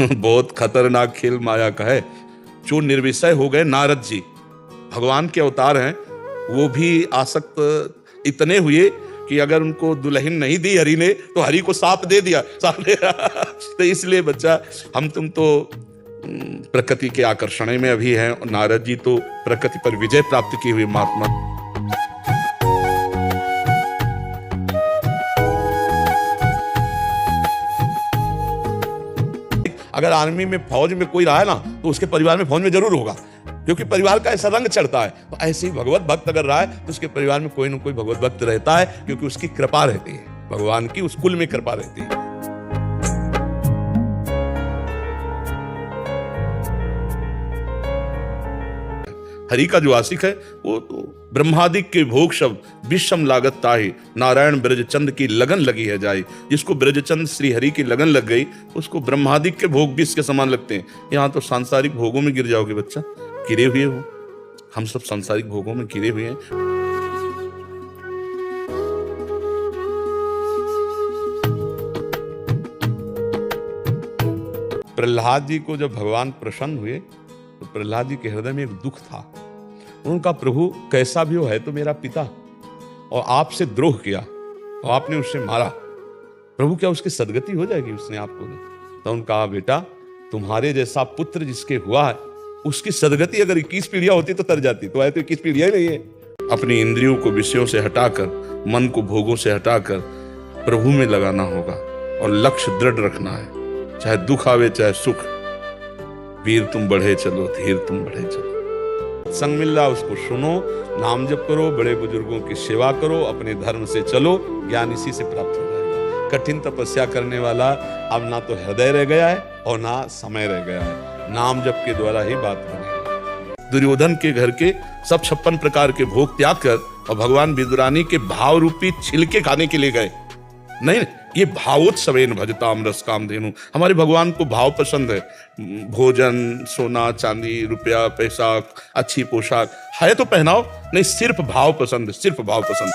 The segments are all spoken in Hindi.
बहुत खतरनाक खेल माया का है। जो निर्विषय हो गए नारद जी, भगवान के अवतार हैं, वो भी आसक्त इतने हुए कि अगर उनको दुल्हन नहीं दी हरि ने तो हरि को साप दे दिया, तो इसलिए बच्चा हम तुम तो प्रकृति के आकर्षण में अभी हैं, और नारद जी तो प्रकृति पर विजय प्राप्त की हुई महात्मा। अगर आर्मी में फौज में कोई रहा है ना तो उसके परिवार में फौज में जरूर होगा, क्योंकि परिवार का ऐसा रंग चढ़ता है। तो ऐसे ही भगवत भक्त अगर रहा है तो उसके परिवार में कोई ना कोई भगवत भक्त रहता है, क्योंकि उसकी कृपा रहती है, भगवान की उस कुल में कृपा रहती है। हरि का जो आशिक है वो तो ब्रह्मादिक के भोग शब्द विषम लागत ताहि, नारायण ब्रजचंद की लगन लगी है जाई। जिसको ब्रजचंद श्री हरि की लगन लग गई उसको ब्रह्मादिक के भोग विष के समान लगते हैं। यहाँ तो सांसारिक भोगों में गिर जाओगे बच्चा, गिरे हुए हो, हम सब सांसारिक भोगों में गिरे हुए हैं। प्रहलाद जी को जब भगवान प्रसन्न हुए तो प्रहलाद जी के हृदय में एक दुख था। उनका प्रभु कैसा भी हो है तो मेरा पिता, और आपसे द्रोह किया और आपने उससे मारा, प्रभु क्या उसकी सदगति हो जाएगी? उसने आपको तो उनका कहा, बेटा तुम्हारे जैसा पुत्र जिसके हुआ है उसकी सदगति अगर 21 पीढ़ियां होती तो तर जाती, तो है तो 21 पीढ़ियां नहीं है। अपनी इंद्रियों को विषयों से हटाकर, मन को भोगों से हटाकर प्रभु में लगाना होगा और लक्ष्य दृढ़ रखना है। चाहे दुख आवे चाहे सुख, वीर तुम बढ़े चलो, धीर तुम बढ़े चलो। संग मिल रहा उसको सुनो, नाम जप करो, बड़े बुजुर्गों की सेवा करो, अपने धर्म से चलो, ज्ञान इसी से प्राप्त हो जाएगा। कठिन तपस्या करने वाला अब ना तो हृदय रह गया है और ना समय रह गया है, नाम जप के द्वारा ही बात बनेगी। दुर्योधन के घर के सब 56 प्रकार के भोग त्याग कर और भगवान विदुरानी के भाव रूपी छिलके खाने के लिए गए। नहीं, ये भावोत्सवेन भजताम रस कामधेनु। हमारे भगवान को भाव पसंद है, भोजन, सोना चांदी, रुपया पैसा, अच्छी पोशाक है तो पहनाओ, नहीं सिर्फ भाव पसंद है, सिर्फ भाव पसंद।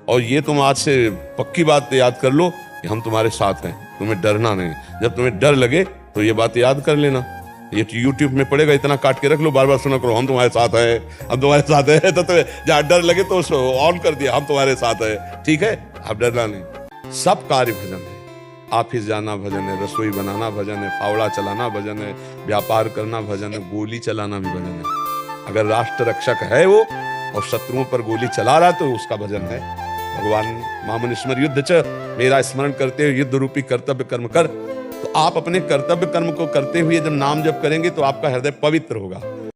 और ये तुम आज से पक्की बात याद कर लो कि हम तुम्हारे साथ हैं, तुम्हें डरना नहीं। जब तुम्हें डर लगे तो ये बात याद कर लेना, ये YouTube में पड़ेगा, इतना काट के रख लो, बार बार सुना करो, हम तुम्हारे साथ हैं, हम तुम्हारे साथ हैं। तो जहाँ डर लगे तो उसको ऑन कर दिया, हम तुम्हारे साथ हैं, ठीक है, आप डरना नहीं। सब कार्य भजन है, ऑफिस जाना भजन है, रसोई बनाना भजन है, फावड़ा चलाना भजन है, व्यापार करना भजन है, गोली चलाना भी भजन है। अगर राष्ट्र रक्षक है वो और शत्रुओं पर गोली चला रहा तो उसका भजन है। भगवान मामनुस्मर युद्ध च, मेरा स्मरण करते हुए युद्ध रूपी कर्तव्य कर्म कर। तो आप अपने कर्तव्य कर्म को करते हुए जब नाम जप करेंगे तो आपका हृदय पवित्र होगा।